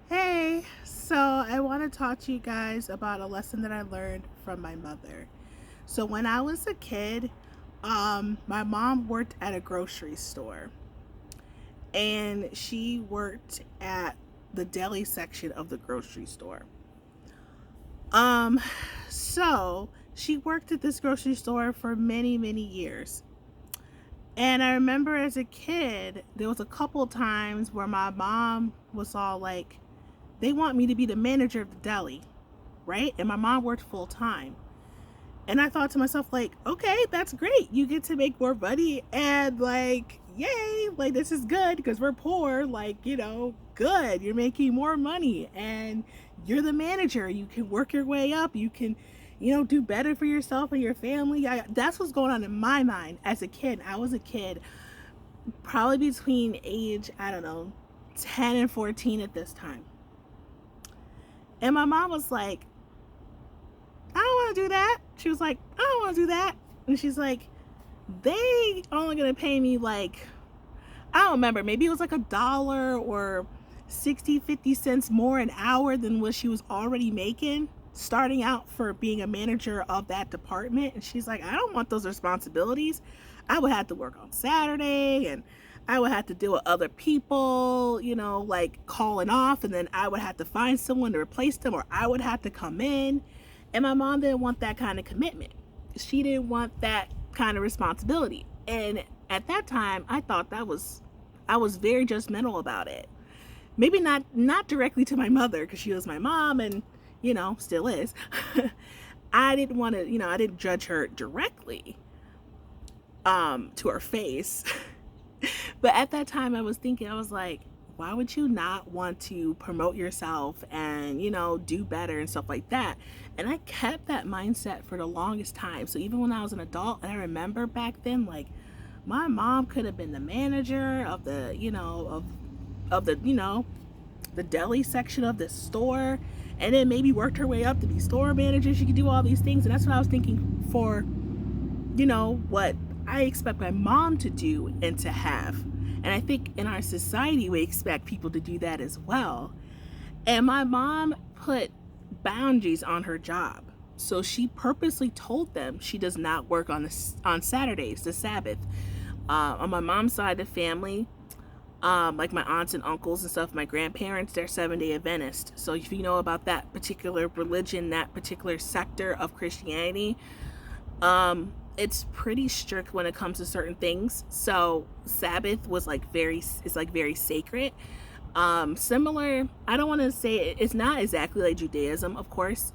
Hey, so I want to talk to you guys about a lesson that I learned from my mother. So when I was a kid, my mom worked at a grocery store, and she worked at the deli section of the grocery store. Um, so she worked at this grocery store for many, many years. And I remember as a kid, there was a couple times where my mom was all like, they want me to be the manager of the deli, right? And my mom worked full time. And I thought to myself, like, okay, that's great. You get to make more money and like, yay, like this is good because we're poor. Like, good. You're making more money and you're the manager. You can work your way up. You can, do better for yourself and your family. That's what's going on in my mind as a kid. I was a kid, probably between age, I don't know, 10 and 14 at this time. And my mom was like, I don't want to do that. She was like, I don't want to do that. And she's like, they only going to pay me like, I don't remember, maybe it was like $1 or 60, 50 cents more an hour than what she was already making starting out for being a manager of that department. And she's like, I don't want those responsibilities. I would have to work on Saturday and I would have to deal with other people, like calling off, and then I would have to find someone to replace them, or I would have to come in. And my mom didn't want that kind of commitment. She didn't want that kind of responsibility. And at that time, I was very judgmental about it. Maybe not directly to my mother because she was my mom and, still is. I didn't want to, I didn't judge her directly to her face. But at that time I was thinking, I was like, why would you not want to promote yourself and, do better and stuff like that? And I kept that mindset for the longest time. So even when I was an adult, and I remember back then, like, my mom could have been the manager of the, of the, the deli section of the store, and then maybe worked her way up to be store manager. She could do all these things. And that's what I was thinking for, what I expect my mom to do and to have. And I think in our society, we expect people to do that as well. And my mom put boundaries on her job. So she purposely told them she does not work on Saturdays, the Sabbath. On my mom's side of the family, like my aunts and uncles and stuff, my grandparents, they're Seventh-day Adventist. So if you know about that particular religion, that particular sector of Christianity, it's pretty strict when it comes to certain things. So Sabbath was very sacred. Similar, I don't want to say it's not exactly like Judaism, of course,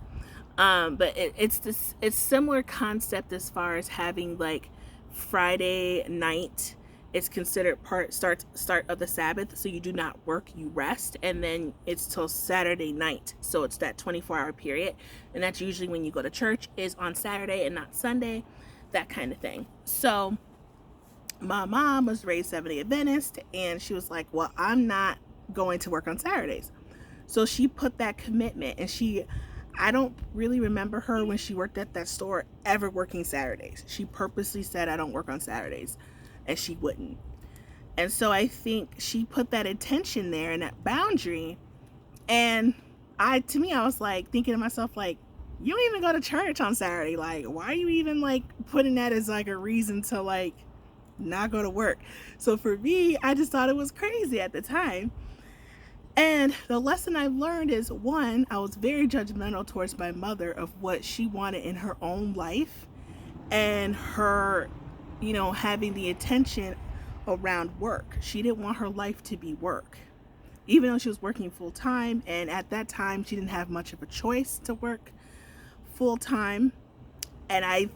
but it's similar concept as far as having like Friday night. It's considered start of the Sabbath, so you do not work, you rest, and then it's till Saturday night, so it's that 24-hour period, and that's usually when you go to church, is on Saturday and not Sunday, that kind of thing. So my mom was raised Seventh-day Adventist, and she was like, well, I'm not going to work on Saturdays. So she put that commitment, and I don't really remember her when she worked at that store ever working Saturdays. She purposely said, I don't work on Saturdays, and she wouldn't. And so I think she put that intention there and that boundary. And I was like thinking to myself, like, you don't even go to church on Saturday. Like, why are you even like putting that as like a reason to like not go to work? So for me, I just thought it was crazy at the time. And the lesson I've learned is, one, I was very judgmental towards my mother of what she wanted in her own life, and her, having the attention around work. She didn't want her life to be work, even though she was working full time. And at that time, she didn't have much of a choice to work full time. And I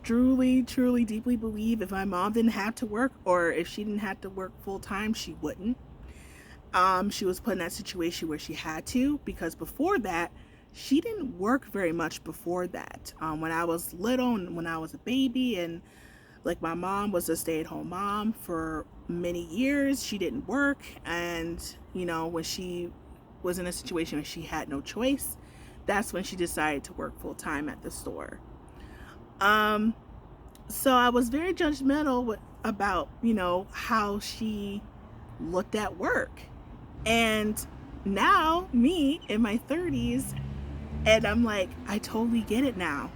truly, truly, deeply believe if my mom didn't have to work, or if she didn't have to work full time, she wouldn't. She was put in that situation where she had to, because before that, she didn't work very much before that. When I was little and when I was a baby, and like my mom was a stay-at-home mom for many years, she didn't work. And, when she was in a situation where she had no choice, that's when she decided to work full-time at the store. So I was very judgmental about, how she looked at work. And now, me in my 30s, and I'm like, I totally get it now.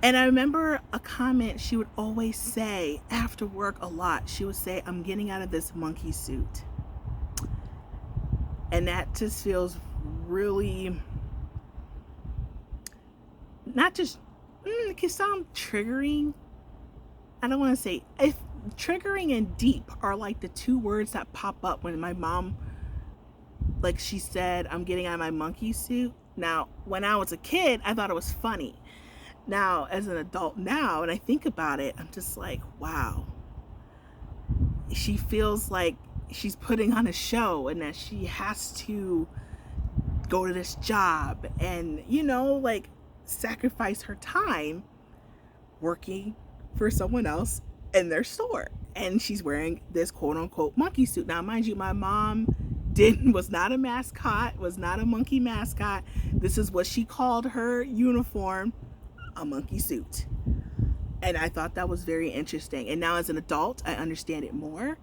And I remember a comment she would always say after work a lot. She would say, I'm getting out of this monkey suit. And that just feels really, not just, it can sound triggering. I don't want to say, if triggering and deep are like the two words that pop up when my mom, like she said, I'm getting out of my monkey suit. Now, when I was a kid, I thought it was funny. Now, as an adult now, and I think about it, I'm just like, wow. She feels like she's putting on a show and that she has to go to this job and, you know, like sacrifice her time working for someone else in their store. And she's wearing this quote unquote monkey suit. Now, mind you, my mom was not a mascot, was not a monkey mascot. This is what she called her uniform, a monkey suit. And I thought that was very interesting. And now as an adult, I understand it more.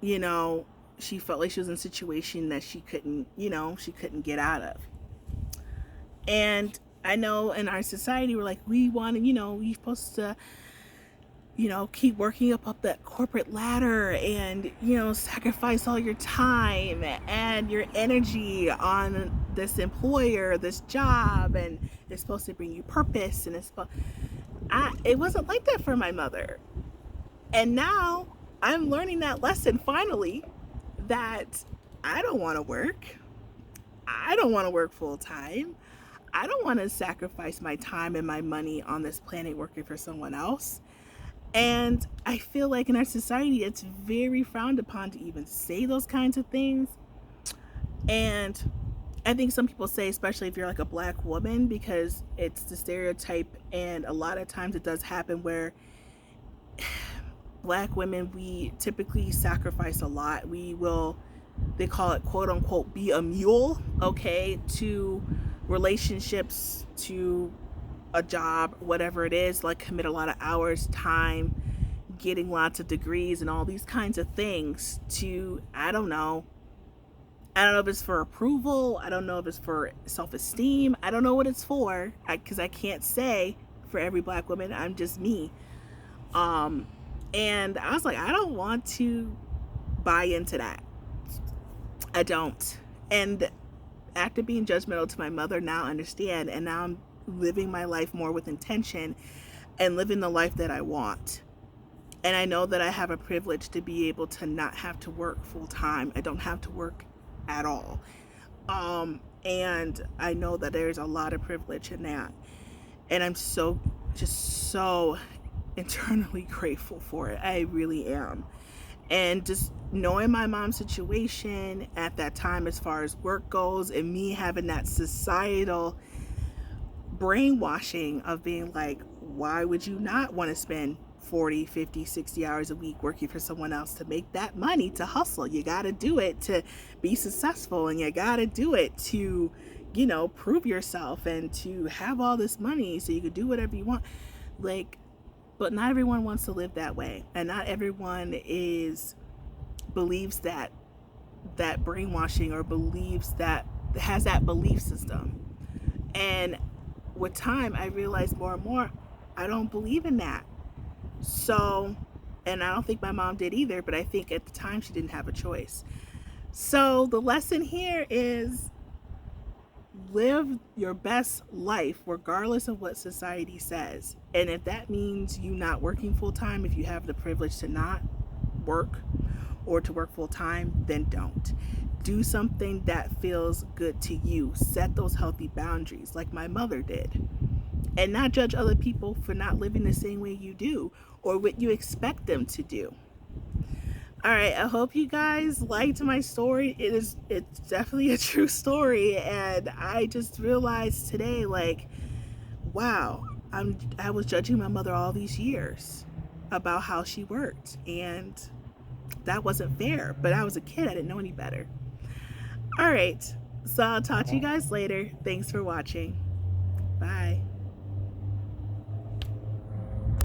You know, she felt like she was in a situation that she couldn't get out of. And I know in our society, we're like, we want to, you're supposed to, keep working up that corporate ladder and, sacrifice all your time and your energy on this employer, this job, and it's supposed to bring you purpose. And it wasn't like that for my mother. And now I'm learning that lesson finally, that I don't want to work. I don't want to work full time. I don't want to sacrifice my time and my money on this planet working for someone else. And I feel like in our society, it's very frowned upon to even say those kinds of things. And I think some people say, especially if you're like a Black woman, because it's the stereotype, and a lot of times it does happen where Black women, we typically sacrifice a lot. They call it quote unquote be a mule, okay, to relationships, to a job, whatever it is, like commit a lot of hours, time, getting lots of degrees and all these kinds of things to, I don't know if it's for approval. I don't know if it's for self-esteem. I don't know what it's for, because I can't say for every Black woman. I'm just me. And I was like, I don't want to buy into that. I don't. And after being judgmental to my mother, now I understand. And now I'm living my life more with intention and living the life that I want. And I know that I have a privilege to be able to not have to work full time. I don't have to work at all. And I know that there's a lot of privilege in that. And I'm so internally grateful for it. I really am. And just knowing my mom's situation at that time as far as work goes, and me having that societal brainwashing of being like, why would you not want to spend 40, 50, 60 hours a week working for someone else to make that money, to hustle? You got to do it to be successful, and you got to do it to, prove yourself and to have all this money so you could do whatever you want. But not everyone wants to live that way. And not everyone believes that brainwashing, or has that belief system. And with time, I realized more and more, I don't believe in that. So, and I don't think my mom did either, but I think at the time she didn't have a choice. So the lesson here is, live your best life regardless of what society says. And if that means you not working full time, if you have the privilege to not work or to work full time, then don't. Do something that feels good to you. Set those healthy boundaries like my mother did. And not judge other people for not living the same way you do or what you expect them to do. All right, I hope you guys liked my story. It's definitely a true story, and I just realized today, like, wow, I was judging my mother all these years about how she worked, and that wasn't fair. But I was a kid, I didn't know any better. All right, so I'll talk to you guys later. Thanks for watching. Bye.